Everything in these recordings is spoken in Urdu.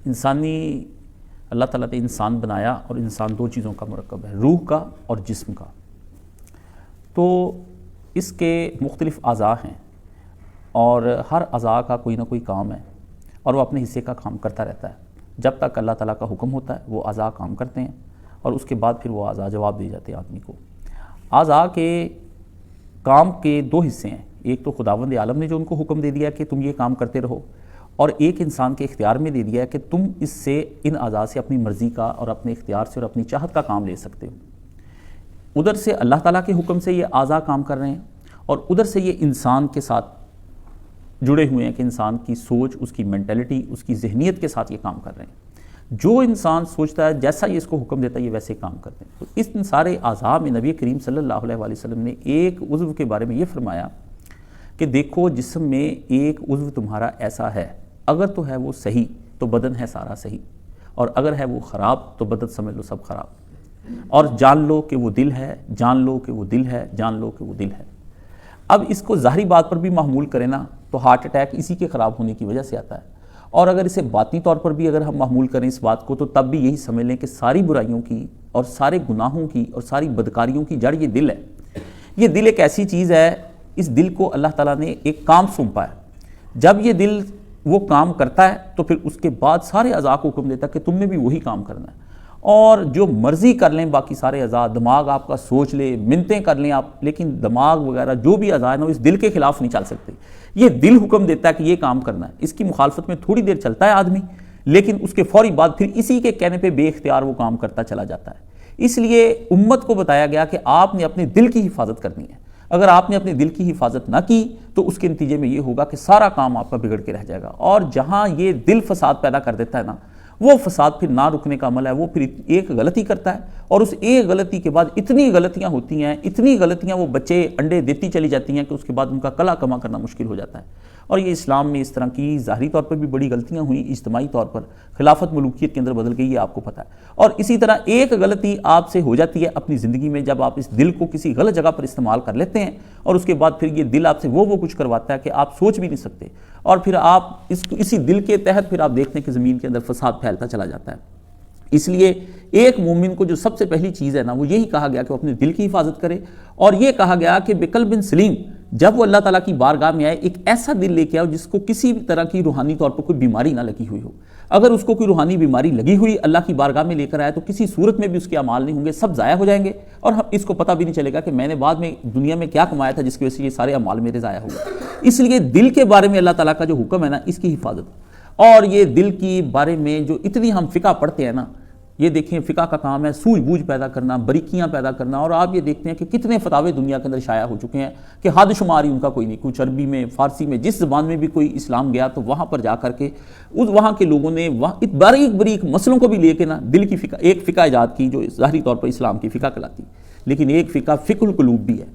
اللہ تعالیٰ نے انسان بنایا اور انسان دو چیزوں کا مرکب ہے، روح کا اور جسم کا۔ تو اس کے مختلف اعضاء ہیں اور ہر اعضاء کا کوئی نہ کوئی کام ہے اور وہ اپنے حصے کا کام کرتا رہتا ہے۔ جب تک اللہ تعالیٰ کا حکم ہوتا ہے وہ اعضاء کام کرتے ہیں اور اس کے بعد پھر وہ اعضاء جواب دے جاتے ہیں آدمی کو۔ اعضاء کے کام کے دو حصے ہیں، ایک تو خداوند عالم نے جو ان کو حکم دے دیا کہ تم یہ کام کرتے رہو، اور ایک انسان کے اختیار میں دے دیا ہے کہ تم اس سے ان اعضاء سے اپنی مرضی کا اور اپنے اختیار سے اور اپنی چاہت کا کام لے سکتے ہو۔ ادھر سے اللہ تعالیٰ کے حکم سے یہ اعضاء کام کر رہے ہیں اور ادھر سے یہ انسان کے ساتھ جڑے ہوئے ہیں کہ انسان کی سوچ، اس کی مینٹلٹی، اس کی ذہنیت کے ساتھ یہ کام کر رہے ہیں۔ جو انسان سوچتا ہے جیسا یہ اس کو حکم دیتا ہے یہ ویسے کام کرتے ہیں۔ تو اس سارے اعضاء میں نبی کریم صلی اللہ علیہ وسلم نے ایک عضو کے بارے میں یہ فرمایا کہ دیکھو جسم میں ایک عضو تمہارا ایسا ہے، اگر تو ہے وہ صحیح تو بدن ہے سارا صحیح، اور اگر ہے وہ خراب تو بدن سمجھ لو سب خراب، اور جان لو کہ وہ دل ہے، جان لو کہ وہ دل ہے، جان لو کہ وہ دل ہے۔ اب اس کو ظاہری بات پر بھی معمول کریں نا تو ہارٹ اٹیک اسی کے خراب ہونے کی وجہ سے آتا ہے، اور اگر اسے باطنی طور پر بھی اگر ہم معمول کریں اس بات کو تو تب بھی یہی سمجھ لیں کہ ساری برائیوں کی اور سارے گناہوں کی اور ساری بدکاریوں کی جڑ یہ دل ہے۔ یہ دل ایک ایسی چیز ہے، اس دل کو اللہ تعالیٰ نے ایک کام سونپا ہے۔ جب یہ دل وہ کام کرتا ہے تو پھر اس کے بعد سارے اعضاء کو حکم دیتا ہے کہ تم نے بھی وہی کام کرنا ہے، اور جو مرضی کر لیں باقی سارے اعضاء، دماغ آپ کا سوچ لے، منتیں کر لیں آپ، لیکن دماغ وغیرہ جو بھی اعضاء ہیں وہ اس دل کے خلاف نہیں چل سکتے۔ یہ دل حکم دیتا ہے کہ یہ کام کرنا ہے، اس کی مخالفت میں تھوڑی دیر چلتا ہے آدمی، لیکن اس کے فوری بعد پھر اسی کے کہنے پہ بے اختیار وہ کام کرتا چلا جاتا ہے۔ اس لیے امت کو بتایا گیا کہ آپ نے اپنے دل کی حفاظت کرنی ہے۔ اگر آپ نے اپنے دل کی حفاظت نہ کی تو اس کے نتیجے میں یہ ہوگا کہ سارا کام آپ کا بگڑ کے رہ جائے گا، اور جہاں یہ دل فساد پیدا کر دیتا ہے نا، وہ فساد پھر نہ رکنے کا عمل ہے، وہ پھر ایک غلطی کرتا ہے اور اس ایک غلطی کے بعد اتنی غلطیاں ہوتی ہیں، اتنی غلطیاں وہ بچے انڈے دیتی چلی جاتی ہیں کہ اس کے بعد ان کا کلا کما کرنا مشکل ہو جاتا ہے۔ اور یہ اسلام میں اس طرح کی ظاہری طور پر بھی بڑی غلطیاں ہوئیں، اجتماعی طور پر خلافت ملوکیت کے اندر بدل گئی، یہ آپ کو پتہ ہے۔ اور اسی طرح ایک غلطی آپ سے ہو جاتی ہے اپنی زندگی میں جب آپ اس دل کو کسی غلط جگہ پر استعمال کر لیتے ہیں، اور اس کے بعد پھر یہ دل آپ سے وہ کچھ کرواتا ہے کہ آپ سوچ بھی نہیں سکتے، اور پھر آپ اسی دل کے تحت پھر آپ دیکھتے ہیں کہ زمین کے اندر فساد پھیلتا چلا جاتا ہے۔ اس لیے ایک مومن کو جو سب سے پہلی چیز ہے نا وہ یہی کہا گیا کہ وہ اپنے دل کی حفاظت کرے، اور یہ کہا گیا کہ بقلب سلیم، جب وہ اللہ تعالیٰ کی بارگاہ میں آئے ایک ایسا دل لے کے آؤ جس کو کسی بھی طرح کی روحانی طور پر کوئی بیماری نہ لگی ہوئی ہو۔ اگر اس کو کوئی روحانی بیماری لگی ہوئی اللہ کی بارگاہ میں لے کر آئے تو کسی صورت میں بھی اس کے اعمال نہیں ہوں گے، سب ضائع ہو جائیں گے، اور اس کو پتہ بھی نہیں چلے گا کہ میں نے بعد میں دنیا میں کیا کمایا تھا جس کی وجہ سے یہ سارے اعمال میرے ضائع ہو گئے۔ اس لیے دل کے بارے میں اللہ تعالیٰ کا جو حکم ہے نا، اس کی حفاظت، اور یہ دل کی بارے میں جو اتنی ہم فقہ پڑھتے ہیں نا، یہ دیکھیں فقہ کا کام ہے سوجھ بوجھ پیدا کرنا، باریکیاں پیدا کرنا، اور آپ یہ دیکھتے ہیں کہ کتنے فتاوے دنیا کے اندر شائع ہو چکے ہیں کہ حد شماری ان کا کوئی نہیں، کچھ عربی میں، فارسی میں، جس زبان میں بھی کوئی اسلام گیا تو وہاں پر جا کر کے وہاں کے لوگوں نے باریک باریک مسئلوں کو بھی لے کے نا دل کی فقہ، ایک فقہ ایجاد کی جو ظاہری طور پر اسلام کی فقہ کہلاتی، لیکن ایک فقہ فقہ القلوب بھی ہے،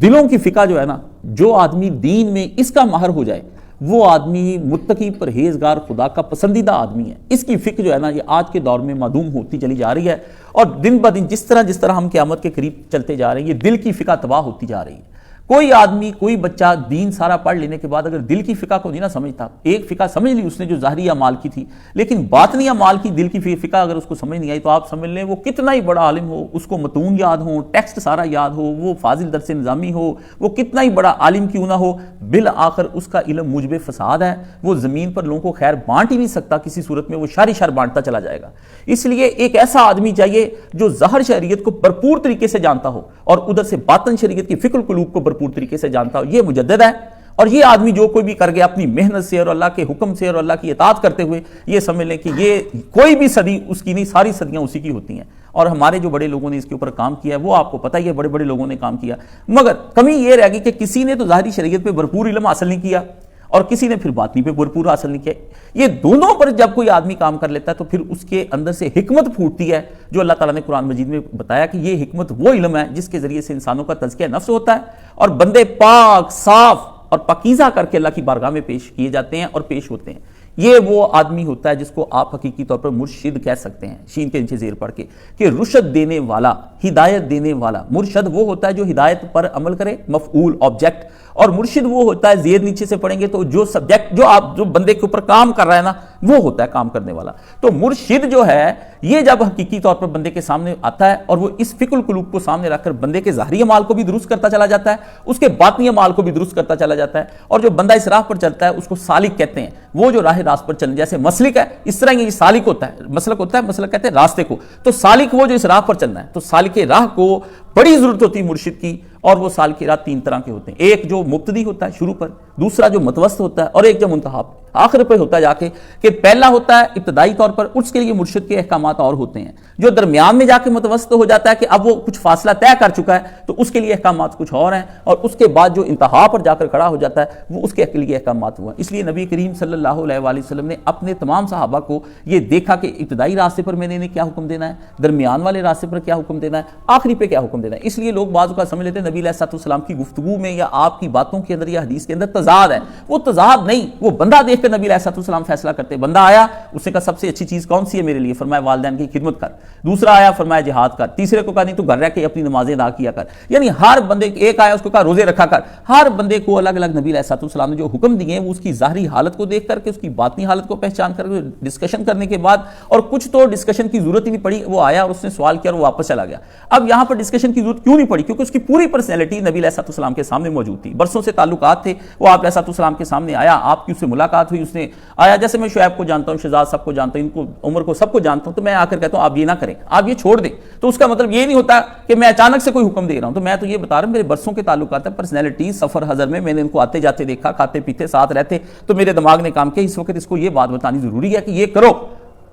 دلوں کی فقہ جو ہے نا، جو آدمی دین میں اس کا ماہر ہو جائے وہ آدمی متقی پرہیزگار خدا کا پسندیدہ آدمی ہے۔ اس کی فکر جو ہے نا یہ آج کے دور میں معدوم ہوتی چلی جا رہی ہے، اور دن بہ دن جس طرح ہم قیامت کے قریب چلتے جا رہے ہیں یہ دل کی فقہ تباہ ہوتی جا رہی ہے۔ کوئی آدمی، کوئی بچہ دین سارا پڑھ لینے کے بعد اگر دل کی فقہ کو نہیں نہ سمجھتا، ایک فقہ سمجھ لی اس نے جو ظاہری اعمال کی تھی، لیکن باطنی اعمال کی دل کی فقہ اگر اس کو سمجھ نہیں آئی تو آپ سمجھ لیں وہ کتنا ہی بڑا عالم ہو، اس کو متون یاد ہو، ٹیکسٹ سارا یاد ہو، وہ فاضل درس نظامی ہو، وہ کتنا ہی بڑا عالم کیوں نہ ہو، بالآخر اس کا علم موجب فساد ہے، وہ زمین پر لوگوں کو خیر بانٹ ہی نہیں سکتا، کسی صورت میں وہ شر شر بانٹتا چلا جائے گا۔ اس لیے ایک ایسا آدمی چاہیے جو ظاہر شریعت کو بھرپور طریقے سے جانتا ہو اور ادھر سے باطن شریعت کی فکر القلوب کو بھرپور طریقے سے جانتا ہو، یہ مجدد ہے۔ اور یہ آدمی جو کوئی بھی کر گیا اپنی محنت سے اور اللہ کے حکم سے اور اللہ کی اطاعت کرتے ہوئے، یہ سمجھ لیں کہ یہ کوئی بھی صدی اس کی نہیں، ساری صدیاں اسی کی ہوتی ہیں۔ اور ہمارے جو بڑے لوگوں نے اس کے اوپر کام کیا ہے وہ آپ کو پتہ ہی ہے، بڑے بڑے لوگوں نے کام کیا، مگر کمی یہ رہ گئی کہ کسی نے تو ظاہری شریعت پہ بھرپور علم حاصل نہیں کیا اور کسی نے پھر باطنی پہ بھرپور حاصل نہیں کیا۔ یہ دونوں پر جب کوئی آدمی کام کر لیتا ہے تو پھر اس کے اندر سے حکمت پھوٹتی ہے، جو اللہ تعالیٰ نے قرآن مجید میں بتایا کہ یہ حکمت وہ علم ہے جس کے ذریعے سے انسانوں کا تزکیہ نفس ہوتا ہے اور بندے پاک، صاف اور پاکیزہ کر کے اللہ کی بارگاہ میں پیش کیے جاتے ہیں اور پیش ہوتے ہیں۔ یہ وہ آدمی ہوتا ہے جس کو آپ حقیقی طور پر مرشد کہہ سکتے ہیں، شین کے نیچے زیر پڑھ کے، کہ رشد دینے والا، ہدایت دینے والا۔ مرشد وہ ہوتا ہے جو ہدایت پر عمل کرے، مفعول آبجیکٹ، اور مرشد وہ ہوتا ہے، زیر نیچے سے پڑھیں گے تو جو سبجیکٹ جو بندے کے اوپر کام کر رہا ہے نا، وہ ہوتا ہے کام کرنے والا۔ تو مرشد جو ہے یہ جب حقیقی طور پر بندے کے سامنے آتا ہے اور وہ اس فکر القلوب کو سامنے رکھ کر بندے کے ظاہری اعمال کو بھی درست کرتا چلا جاتا ہے، اس کے باطنی اعمال کو بھی درست کرتا چلا جاتا ہے، اور جو بندہ اس راہ پر چلتا ہے اس کو سالک کہتے ہیں، وہ جو راہ راست پر چلنے، جیسے مسلک ہے اس طرح یہ سالک ہوتا ہے، مسلک ہوتا ہے، مسلک کہتے ہیں راستے کو، تو سالک وہ جو اس راہ پر چلنا ہے۔ تو سالک راہ کو بڑی ضرورت ہوتی ہے مرشد کی، اور وہ سالک راہ تین طرح کے ہوتے ہیں، ایک جو مبتدی ہوتا ہے شروع پر، دوسرا جو متوسط ہوتا ہے، اور ایک جو منتہا آخر پہ ہوتا ہے جا کے، کہ پہلا ہوتا ہے ابتدائی طور پر، اس کے لیے مرشد کے احکامات اور ہوتے ہیں، جو درمیان میں جا کے متوسط ہو جاتا ہے کہ اب وہ کچھ فاصلہ طے کر چکا ہے تو اس کے لیے احکامات کچھ اور ہیں، اور اس کے بعد جو انتہا پر جا کر کھڑا ہو جاتا ہے وہ اس کے لیے احکامات ہوا۔ اس لیے نبی کریم صلی اللہ علیہ وآلہ وسلم نے اپنے تمام صحابہ کو یہ دیکھا کہ ابتدائی راستے پر میں نے انہیں کیا حکم دینا ہے، درمیان والے راستے پر کیا حکم دینا ہے، آخری پہ کیا حکم دینا ہے۔ اس لیے لوگ بعض اوقات سمجھ لیتے ہیں نبی علیہ السلام کی گفتگو میں یا آپ کی باتوں کے اندر یا حدیث کے اندر تضاد ہے، وہ تضاد نہیں، وہ بندہ دیکھ کر نبی علیہ السلام فیصلہ کرتے۔ بندہ آیا، اس نے کہا سب سے اچھی چیز کون سی ہے میرے لیے، فرمایا والدین کی خدمت کر، دوسرا آیا فرمایا جہاد کر، تیسرے کو کہا نہیں تو گھر رہ کے اپنی نمازیں ادا کیا کر، یعنی ہر بندے، ایک آیا اس کو کہا روزے رکھا کر، ہر بندے کو الگ الگ نبی علیہ السلام نے جو حکم دیے ہیں وہ اس کی ظاہری حالت کو دیکھ کر کے، اس کی باطنی حالت کو پہچان کر کے ڈسکشن کرنے کے بعد، اور کچھ تو ڈسکشن کی ضرورت ہی نہیں پڑی، وہ آیا اور اس نے سوال کیا اور وہ واپس چلا گیا۔ اب یہاں پر ڈسکشن کی ضرورت کیوں نہیں پڑی؟ کیونکہ اس کی پوری پرسنالٹی نبی علیہ السلام کے سامنے موجود تھی، برسوں سے تعلقات تھے، وہ آپ علیہ السلام کے سامنے آیا، آپ کی اس سے ملاقات ہوئی، اس نے آیا، جیسے میں شعیب کو جانتا ہوں، شہزاد سب کو جانتا ہوں، ان کو عمر کو سب کو جانتا ہوں، تو میں آ کر کہتا ہوں آپ یہ نہ کریں، آپ یہ چھوڑ دیں، تو اس کا مطلب یہ نہیں ہوتا کہ میں اچانک سے کوئی حکم دے رہا ہوں، تو میں تو یہ بتا رہا ہوں میرے برسوں کے تعلقات ہیں، پرسنالٹی سفر حضر میں نے ان کو آتے جاتے دیکھا، کھاتے پیتے ساتھ رہتے، تو میرے دماغ نے کام کیا اس وقت اس کو یہ بات بتانی ضروری ہے کہ یہ کرو،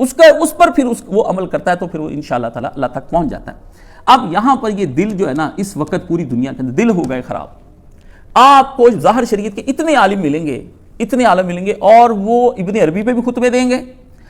اس پر پھر وہ عمل کرتا ہے تو پھر وہ انشاءاللہ تعالی اللہ تک پہنچ جاتا ہے۔ اب یہاں پر یہ دل جو ہے نا، اس وقت پوری دنیا کے اندر دل ہو گئے خراب۔ آپ کو ظاہر شریعت کے اتنے عالم ملیں گے اور وہ ابن عربی پہ بھی خطبے دیں گے،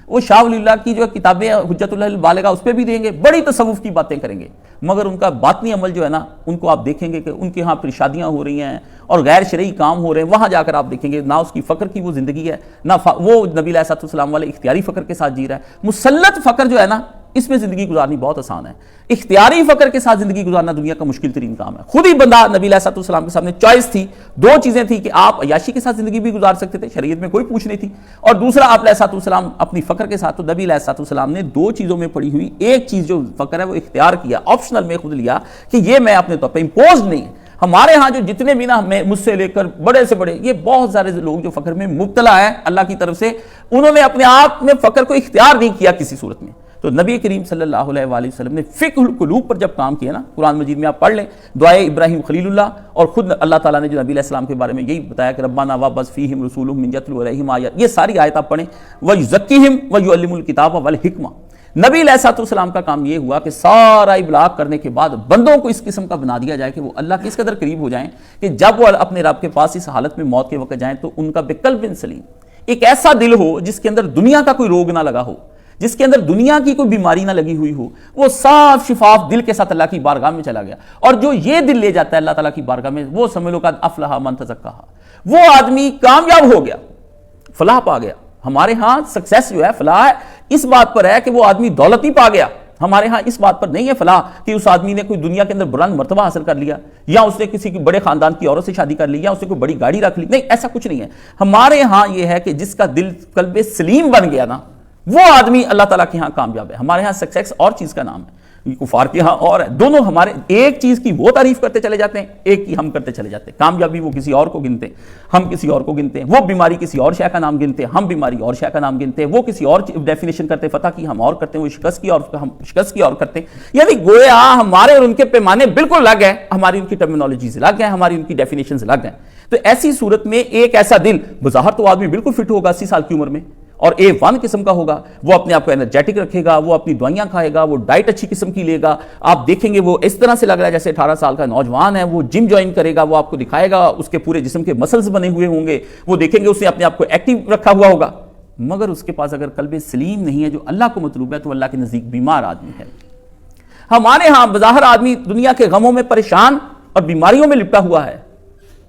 وہ شاہ ولی اللہ کی جو کتابیں حجت اللہ البالغہ اس پہ بھی دیں گے، بڑی تصوف کی باتیں کریں گے، مگر ان کا باطنی عمل جو ہے نا، ان کو آپ دیکھیں گے کہ ان کے ہاں پھر شادیاں ہو رہی ہیں اور غیر شرعی کام ہو رہے ہیں، وہاں جا کر آپ دیکھیں گے نہ اس کی فقر کی وہ زندگی ہے، نہ وہ نبی علیہ السلام والے اختیاری فقر کے ساتھ جی رہا ہے۔ مسلط فقر جو ہے نا، اس میں زندگی گزارنی بہت آسان ہے، اختیاری فقر کے ساتھ زندگی گزارنا دنیا کا مشکل ترین کام ہے۔ خود ہی بندہ نبی علیہ السلام کے سامنے چوائس تھی، دو چیزیں تھی کہ آپ عیاشی کے ساتھ زندگی بھی گزار سکتے تھے، شریعت میں کوئی پوچھ نہیں تھی، اور دوسرا آپ علیہ السلام اپنی فقر کے ساتھ، تو نبی علیہ السلام نے دو چیزوں میں پڑی ہوئی ایک چیز جو فقر ہے وہ اختیار کیا، آپشنل میں خود لیا کہ یہ میں اپنے طور پہ امپوزڈ نہیں ہے۔ ہمارے ہاں جو جتنے بھی نا مجھ سے لے کر بڑے سے بڑے یہ بہت سارے لوگ جو فقر میں مبتلا ہیں اللہ کی طرف سے، انہوں نے اپنے آپ میں فقر کو اختیار نہیں کیا کسی صورت میں۔ تو نبی کریم صلی اللہ علیہ وآلہ وسلم نے فقہ القلوب پر جب کام کیا نا، قرآن مجید میں آپ پڑھ لیں دعائے ابراہیم خلیل اللہ، اور خود اللہ تعالیٰ نے جو نبی علیہ السلام کے بارے میں یہی بتایا کہ ربنا وابعث فیہم رسولا من یتلو علیہم آیات، یہ ساری آیت آپ پڑھیں، ویزکیہم ویعلم الکتاب والحکمہ۔ نبی علیہ السلام کا کام یہ ہوا کہ سارا ابلاغ کرنے کے بعد بندوں کو اس قسم کا بنا دیا جائے کہ وہ اللہ کے اس قدر قریب ہو جائیں کہ جب وہ اپنے رب کے پاس اس حالت میں موت کے وقت جائیں تو ان کا بقلب سلیم، ایک ایسا دل ہو جس کے اندر دنیا کا کوئی روگ نہ لگا ہو، جس کے اندر دنیا کی کوئی بیماری نہ لگی ہوئی ہو، وہ صاف شفاف دل کے ساتھ اللہ کی بارگاہ میں چلا گیا، اور جو یہ دل لے جاتا ہے اللہ تعالیٰ کی بارگاہ میں، وہ سمجھ لو کہ افلح من تزکیٰ، وہ آدمی کامیاب ہو گیا، فلاح پا گیا۔ ہمارے ہاں سکسیس جو ہے، فلاح اس بات پر ہے کہ وہ آدمی دولت ہی پا گیا، ہمارے ہاں اس بات پر نہیں ہے فلاح کہ اس آدمی نے کوئی دنیا کے اندر بلند مرتبہ حاصل کر لیا، یا اس نے کسی بڑے خاندان کی عورت سے شادی کر لی، یا اس نے کوئی بڑی گاڑی رکھ لی، نہیں، ایسا کچھ نہیں ہے۔ ہمارے ہاں یہ ہے کہ جس کا دل قلب سلیم بن گیا نا، وہ آدمی اللہ تعالیٰ کے ہاں کامیاب ہے۔ ہمارے ہاں سکسیس اور چیز کا نام ہے، کفار کے ہاں اور ہے، دونوں ہمارے ایک چیز کی وہ تعریف کرتے چلے جاتے ہیں، ایک کی ہم کرتے چلے جاتے ہیں۔ کامیابی وہ کسی اور کو گنتے ہیں، ہم کسی اور کو گنتے ہیں، وہ بیماری کسی اور شے کا نام گنتے ہیں، ہم بیماری اور شے کا نام گنتے ہیں، وہ کسی اور ڈیفینیشن کرتے فتح کی، ہم اور کرتے ہیں، وہ شکست کی اور ہم شکست کی اور کرتے ہیں، یعنی گویا ہمارے اور ان کے پیمانے بالکل الگ ہیں، ہماری ان کی ٹرمینالوجیز الگ ہیں، ہماری ان کی ڈیفینیشنز الگ ہیں۔ تو ایسی صورت میں ایک ایسا دل، بظاہر تو آدمی بالکل فٹ ہوگا 80 سال کی عمر میں، اور A1 قسم کا ہوگا، وہ اپنے آپ کو انرجیٹک رکھے گا، وہ اپنی دوائیاں کھائے گا، وہ ڈائٹ اچھی قسم کی لے گا، آپ دیکھیں گے وہ اس طرح سے لگ رہا ہے جیسے 18 سال کا نوجوان ہے، وہ جم جوائن کرے گا، وہ آپ کو دکھائے گا، اس کے پورے جسم کے مسلز بنے ہوئے ہوں گے، وہ دیکھیں گے اس نے اپنے آپ کو ایکٹیو رکھا ہوا ہوگا، مگر اس کے پاس اگر قلب سلیم نہیں ہے جو اللہ کو مطلوب ہے تو اللہ کے نزدیک بیمار آدمی ہے۔ ہمارے ہاں بظاہر آدمی دنیا کے غموں میں پریشان اور بیماریوں میں لپٹا ہوا ہے،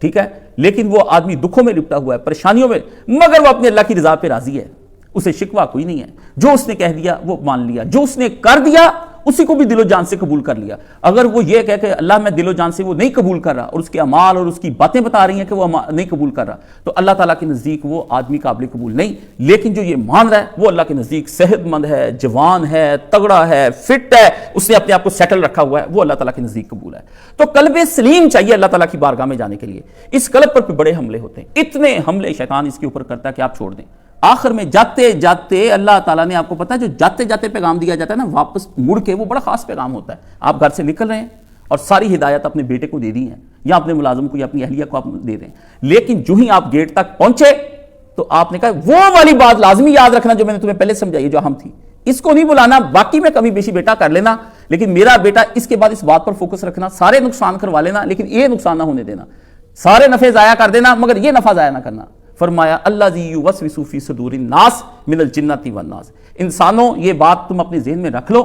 ٹھیک ہے، لیکن وہ آدمی دکھوں میں لپٹا ہوا ہے، پریشانیوں میں، مگر وہ اپنے اللہ کی رضا پہ راضی ہے، اسے شکوہ کوئی نہیں ہے، جو اس نے کہہ دیا وہ مان لیا، جو اس نے کر دیا اسی کو بھی دل و جان سے قبول کر لیا۔ اگر وہ یہ کہہ کہ اللہ میں دل و جان سے وہ نہیں قبول کر رہا اور اس کے اعمال اور اس کی باتیں بتا رہی ہیں کہ وہ نہیں قبول کر رہا، تو اللہ تعالیٰ کے نزدیک وہ آدمی قابل قبول نہیں۔ لیکن جو یہ مان رہا ہے وہ اللہ کے نزدیک صحت مند ہے، جوان ہے، تگڑا ہے، فٹ ہے، اس نے اپنے آپ کو سیٹل رکھا ہوا ہے، وہ اللہ تعالیٰ کے نزدیک قبول ہے۔ تو قلب سلیم چاہیے اللہ تعالیٰ کی بارگاہ میں جانے کے لیے۔ اس قلب پر بڑے حملے ہوتے ہیں، اتنے حملے شیطان اس کے اوپر کرتا ہے کہ آپ چھوڑ دیں۔ آخر میں جاتے جاتے اللہ تعالیٰ نے آپ کو پتا ہے جو جاتے جاتے پیغام دیا جاتا ہے نا واپس مڑ کے، وہ بڑا خاص پیغام ہوتا ہے۔ آپ گھر سے نکل رہے ہیں اور ساری ہدایت اپنے بیٹے کو دے دی ہیں یا اپنے ملازم کو یا اپنی اہلیہ کو آپ دے دیں، لیکن جو ہی آپ گیٹ تک پہنچے تو آپ نے کہا وہ والی بات لازمی یاد رکھنا جو میں نے تمہیں پہلے سمجھائی، جو اہم تھی، اس کو نہیں بلانا، باقی میں کمی بیشی بیٹا کر لینا، لیکن میرا بیٹا اس کے بعد اس بات پر فوکس رکھنا، سارے نقصان کروا لینا لیکن یہ نقصان نہ ہونے دینا، سارے نفع ضائع کر دینا مگر یہ نفع ضائع نہ کرنا۔ فرمایا الذی یوسوس فی صدور الناس من الجنۃ والناس، انسانوں یہ بات تم اپنے ذہن میں رکھ لو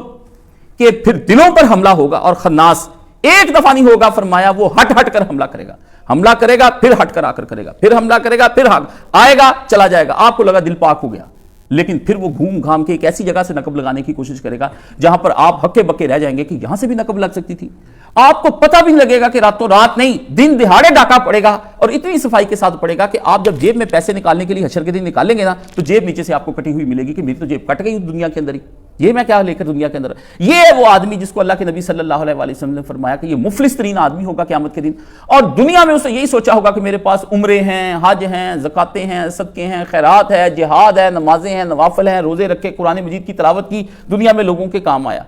کہ پھر دلوں پر حملہ ہوگا، اور خناس ایک دفعہ نہیں ہوگا، فرمایا وہ ہٹ ہٹ کر حملہ کرے گا پھر ہٹ کر آ کر کرے گا، پھر حملہ کرے گا پھر آئے گا چلا جائے گا، آپ کو لگا دل پاک ہو گیا، لیکن پھر وہ گھوم گھام کے ایک ایسی جگہ سے نقب لگانے کی کوشش کرے گا جہاں پر آپ ہکے بکے رہ جائیں گے کہ یہاں سے بھی نقب لگ سکتی تھی۔ آپ کو پتہ بھی نہیں لگے گا کہ راتوں رات نہیں دن دہاڑے ڈاکہ پڑے گا، اور اتنی صفائی کے ساتھ پڑے گا کہ آپ جب جیب میں پیسے نکالنے کے لیے حشر کے دن نکالیں گے نا تو جیب نیچے سے آپ کو کٹی ہوئی ملے گی کہ میری تو جیب کٹ گئی دنیا کے اندر ہی، یہ میں کیا لے کر دنیا کے اندر۔ یہ وہ آدمی جس کو اللہ کے نبی صلی اللہ علیہ وسلم نے فرمایا کہ یہ مفلس ترین آدمی ہوگا قیامت کے دن، اور دنیا میں اس نے یہی سوچا ہوگا کہ میرے پاس عمرے ہیں، حج ہیں، زکاتیں ہیں، صدقے ہیں، خیرات ہے، جہاد ہے، نمازیں ہیں، نوافل ہیں، روزے رکھے، قرآن مجید کی تلاوت کی، دنیا میں لوگوں کے کام آیا۔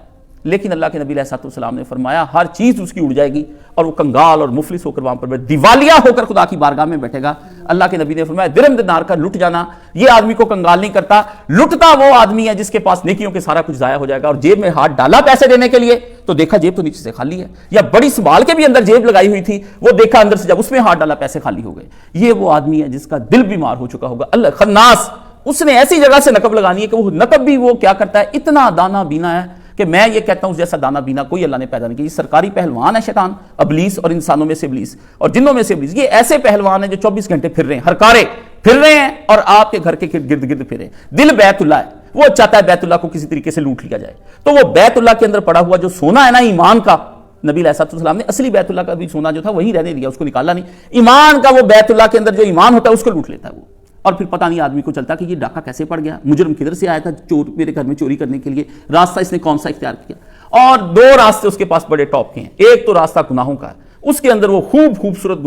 لیکن اللہ کے نبی علیہ الصلوۃ والسلام نے فرمایا ہر چیز اس کی اڑ جائے گی اور وہ کنگال اور مفلس ہو کر وہاں پر دیوالیہ ہو کر خدا کی بارگاہ میں بیٹھے گا۔ اللہ کے نبی نے فرمایا درہم دینار کا لٹ جانا یہ آدمی کو کنگال نہیں کرتا، لٹتا وہ آدمی ہے جس کے پاس نیکیوں کے سارا کچھ ضائع ہو جائے گا، اور جیب میں ہاتھ ڈالا پیسے دینے کے لیے تو دیکھا جیب تو نیچے سے خالی ہے، یا بڑی سنبھال کے بھی اندر جیب لگائی ہوئی تھی، وہ دیکھا اندر سے جب اس میں ہاتھ ڈالا پیسے خالی ہو گئے۔ یہ وہ آدمی ہے جس کا دل بیمار ہو چکا ہوگا، اللہ خناس، اس نے ایسی جگہ سے نقب لگانی ہے کہ وہ نقب بھی وہ کیا کرتا ہے، اتنا دانا بینا ہے کہ میں یہ کہتا ہوں اس جیسا دانا بینا کوئی اللہ نے پیدا نہیں کیا۔ یہ سرکاری پہلوان ہے شیطان، ابلیس، اور انسانوں میں سے ابلیس اور جنوں میں سے ابلیس، یہ ایسے پہلوان ہیں جو 24 گھنٹے پھر رہے ہیں، ہرکارے پھر رہے ہیں، اور آپ کے گھر کے گرد گرد پھر رہے ہیں۔ دل بیت اللہ ہے، وہ چاہتا ہے بیت اللہ کو کسی طریقے سے لوٹ لیا جائے، تو وہ بیت اللہ کے اندر پڑا ہوا جو سونا ہے نا ایمان کا، نبی علیہ الصلوۃ والسلام نے اصلی بیت اللہ کا بھی سونا جو تھا وہی رہنے دیا، اس کو نکالا نہیں، ایمان کا وہ بیت اللہ کے اندر جو ایمان ہوتا ہے اس کو لوٹ لیتا ہے وہ، اور پھر پتہ نہیں آدمی کو چلتا کہ یہ ڈاکہ کیسے پڑ گیا، مجرم کدھر سے آیا تھا چور میرے گھر میں چوری کرنے کے لیے، راستہ اس نے کون سا اختیار کیا۔ اور دو راستے اس کے پاس بڑے ٹاپ کے ہیں، ایک تو راستہ گناہوں کا ہے، اس کے اندر وہ خوبصورت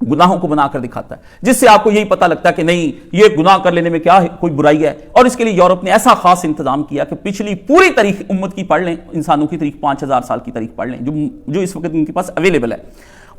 گناہوں کو بنا کر دکھاتا ہے، جس سے آپ کو یہی پتہ لگتا ہے کہ نہیں یہ گناہ کر لینے میں کیا کوئی برائی ہے، اور اس کے لیے یورپ نے ایسا خاص انتظام کیا کہ پچھلی پوری تاریخ امت کی پڑھ لیں، انسانوں کی تاریخ 5000 سال کی تاریخ پڑھ لیں جو اس وقت ان کے پاس اویلیبل ہے،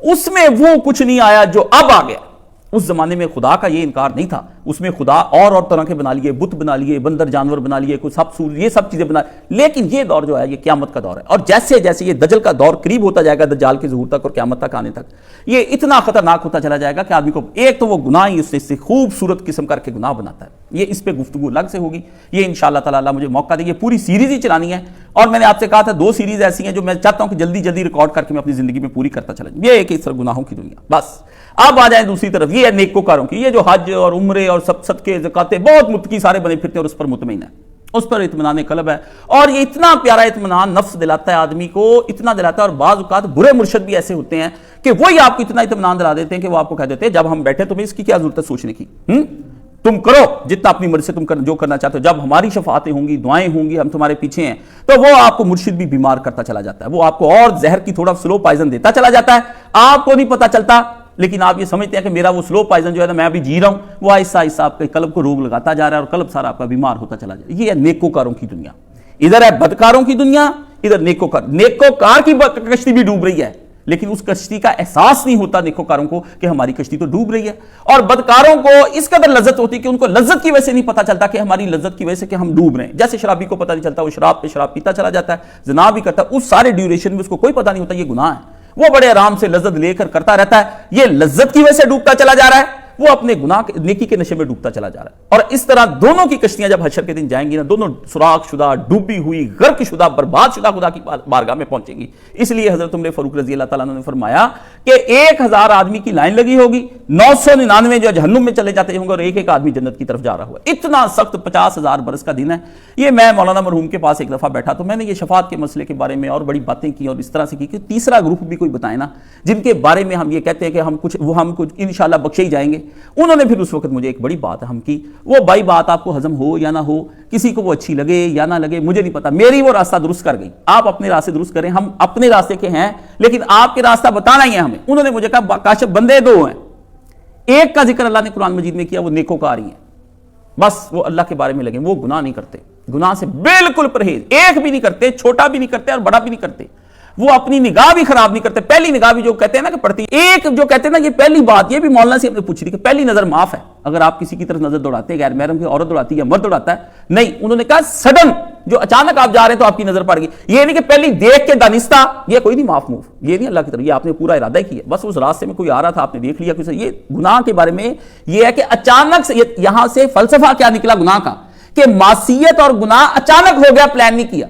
اس میں وہ کچھ نہیں آیا جو اب آ گیا۔ اس زمانے میں خدا کا یہ انکار نہیں تھا، اس میں خدا اور طرح کے بنا لیے، بت بنا لیے، بندر جانور بنا لیے، کوئی سب سور، یہ سب چیزیں بنا، لیکن یہ دور جو ہے یہ قیامت کا دور ہے، اور جیسے جیسے یہ دجل کا دور قریب ہوتا جائے گا، دجال کے ظہور تک اور قیامت تک آنے تک، یہ اتنا خطرناک ہوتا چلا جائے گا کہ آدمی کو ایک تو وہ گناہ ہی اس سے خوبصورت قسم کر کے گناہ بناتا ہے۔ یہ اس پہ گفتگو الگ سے ہوگی، یہ انشاءاللہ تعالی اللہ مجھے موقع دے، یہ پوری سیریز ہی چلانی ہے، اور میں نے آپ سے کہا تھا 2 سیریز ایسی ہیں جو میں چاہتا ہوں کہ جلدی جلدی ریکارڈ کر کے میں اپنی زندگی میں پوری کرتا چلا جاؤں۔ یہ ایک اس طرح گناہوں کی دنیا، بس اب آ جائیں دوسری طرف، یہ ہے نیکوکاروں کی، یہ جو حج اور عمرے اور سب صدقے زکاتیں بہت متقی سارے بنے پھرتے ہیں اور اس پر مطمئن ہے، اس پر اطمینان قلب ہے، اور یہ اتنا پیارا اطمینان نفس دلاتا ہے آدمی کو، اتنا دلاتا ہے، اور بعض اوقات برے مرشد بھی ایسے ہوتے ہیں کہ وہی آپ کو اتنا اطمینان دلا دیتے ہیں کہ وہ آپ کو کہہ دیتے ہیں جب ہم بیٹھے تمہیں اس کی کیا ضرورت ہے سوچنے کی، تم کرو جتنا اپنی مرضی سے تم جو کرنا چاہتے ہو، جب ہماری شفاعتیں ہوں گی، دعائیں ہوں گی، ہم تمہارے پیچھے ہیں، تو وہ آپ کو مرشد بھی بیمار کرتا چلا جاتا ہے، وہ آپ کو اور زہر کی تھوڑا سلو پائزن دیتا چلا جاتا ہے، آپ کو نہیں پتا چلتا، لیکن آپ یہ سمجھتے ہیں کہ میرا وہ سلو پائزن جو ہے نا میں ابھی جی رہا ہوں، وہ آہستہ آہستہ آپ کے قلب کو روگ لگاتا جا رہا ہے اور قلب سارا آپ کا بیمار ہوتا چلا جائے۔ یہ ہے نیکوکاروں کی دنیا، ادھر ہے بدکاروں کی دنیا، ادھر نیکوکار کی کشتی بھی ڈوب رہی ہے، لیکن اس کشتی کا احساس نہیں ہوتا نیکوکاروں کو کہ ہماری کشتی تو ڈوب رہی ہے، اور بدکاروں کو اس قدر لذت ہوتی ہے کہ ان کو لذت کی وجہ سے نہیں پتا چلتا کہ ہماری لذت کی وجہ سے کہ ہم ڈوب رہے ہیں، جیسے شرابی کو پتا نہیں چلتا وہ شراب پہ شراب پیتا چلا جاتا ہے، زنا بھی کرتا ہے، اس سارے ڈیوریشن میں اس کو کوئی پتا نہیں ہوتا یہ گناہ ہے، وہ بڑے آرام سے لذت لے کر کرتا رہتا ہے، یہ لذت کی وجہ سے ڈوبتا چلا جا رہا ہے، وہ اپنے گناہ نیکی کے نشے میں ڈوبتا چلا جا رہا ہے. اور اس طرح دونوں کی کشتیاں جب حشر کے دن جائیں گی نا، دونوں سوراخ شدہ، ڈوبی ہوئی، غرق شدہ، برباد شدہ خدا کی بارگاہ میں پہنچیں گی. اس لیے حضرت عمر فاروق رضی اللہ تعالیٰ عنہ نے فرمایا کہ 1000 آدمی کی لائن لگی ہوگی، 999 جو جہنم میں چلے جاتے ہوں گے اور ایک ایک آدمی جنت کی طرف جا رہا ہوا. اتنا سخت 50,000 برس کا دن ہے. یہ میں مولانا مرحوم کے پاس ایک دفعہ بیٹھا تو میں نے یہ شفاعت کے مسئلے کے بارے میں اور بڑی باتیں کی اور اس طرح سے کی کہ تیسرا گروپ بھی کوئی بتائے نا جن کے بارے میں ہم یہ کہتے ہیں کہ ہم کچھ انشاءاللہ بخشے ہی جائیں گے. انہوں نے پھر اس وقت مجھے ایک بڑی بات ہم کی، وہ بھائی بات آپ کو ہضم ہو یا نہ ہو، کسی کو وہ اچھی لگے یا نہ لگے مجھے نہیں پتا، میری وہ راستہ درست کر گئی. آپ اپنے راستے درست کریں، ہم اپنے راستے کے ہیں لیکن آپ کے راستہ بتانا ہی ہے ہمیں. انہوں نے مجھے کہا کاشف بندے دو ہیں، ایک کا ذکر اللہ نے قرآن مجید میں کیا، وہ نیکوکار ہی ہیں، بس وہ اللہ کے بارے میں لگے، وہ گناہ نہیں کرتے، گناہ سے بالکل پرہیز، ایک بھی نہیں کرتے، چھوٹا بھی نہیں کرتے اور بڑا بھی نہیں کرتے. وہ اپنی نگاہ بھی خراب نہیں کرتے. پہلی نگاہ بھی جو کہتے ہیں نا کہ پڑتی، ایک جو کہتے ہیں نا، یہ پہلی بات یہ بھی مولانا سے ہم نے پوچھی تھی کہ پہلی نظر معاف ہے اگر آپ کسی کی طرف نظر دوڑاتے ہیں، غیر محرم کی عورت دوڑاتی ہے یا مرد دوڑاتا ہے، نہیں. انہوں نے کہا سڈن جو اچانک آپ جا رہے ہیں تو آپ کی نظر پڑ گئی، یہ نہیں کہ پہلی دیکھ کے دانستہ، یہ کوئی نہیں معاف موف، یہ نہیں اللہ کی طرف، یہ آپ نے پورا ارادہ کیا، بس اس راستے میں کوئی آ رہا تھا آپ نے دیکھ لیا کسی. یہ گناہ کے بارے میں یہ ہے کہ اچانک سے، یہاں سے فلسفہ کیا نکلا گناہ کا کہ معصیت اور گناہ اچانک ہو گیا، پلان نہیں کیا.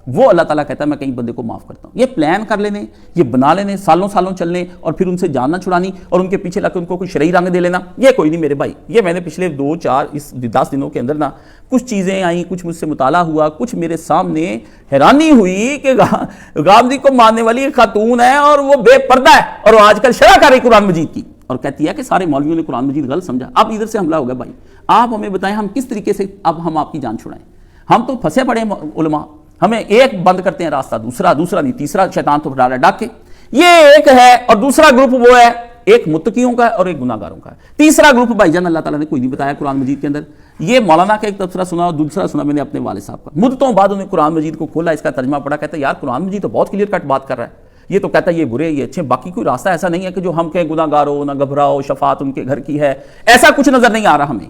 وہ اللہ تعالیٰ کہتا ہے میں کہیں بندے کو معاف کرتا ہوں. یہ پلان کر لینے، یہ بنا لینے، سالوں سالوں چلنے اور پھر ان سے جان نہ چھڑانی اور ان کے پیچھے لگ کے ان کو کوئی شرعی رنگ دے لینا، یہ کوئی نہیں میرے بھائی. یہ میں نے پچھلے 10 دنوں کے اندر نا کچھ چیزیں آئیں، کچھ مجھ سے مطالعہ ہوا، کچھ میرے سامنے حیرانی ہوئی کہ غامدی کو ماننے والی ایک خاتون ہے اور وہ بے پردہ ہے اور وہ آج کل شرح کر رہی قرآن مجید کی اور کہتی ہے کہ سارے مولویوں نے قرآن مجید غلط سمجھا. اب ادھر سے حملہ ہو گیا. بھائی آپ ہمیں بتائیں ہم کس طریقے سے اب ہم آپ کی جان چھڑائیں؟ ہم تو پھنسے پڑے علماء، ہمیں ایک بند کرتے ہیں راستہ، دوسرا نہیں، تیسرا شیطان تو ڈالا ڈاک کے. یہ ایک ہے اور دوسرا گروپ وہ ہے ایک متقیوں کا اور ایک گناہ گاروں کا ہے. تیسرا گروپ بھائی جان اللہ تعالیٰ نے کوئی نہیں بتایا قرآن مجید کے اندر. یہ مولانا کا ایک تبصرہ سنا اور دوسرا سنا میں نے اپنے والد صاحب کا. مدتوں بعد انہیں قرآن مجید کو کھولا، اس کا ترجمہ پڑھا، کہتا ہے یار قرآن مجید تو بہت کلیئر کٹ بات کر رہا ہے. یہ تو کہتا ہے یہ برے یہ اچھے، باقی کوئی راستہ ایسا نہیں ہے کہ جو ہم کہیں گناہ گار ہو، نہ گھبراؤ، شفاعت ان کے گھر کی ہے، ایسا کچھ نظر نہیں آ رہا ہمیں.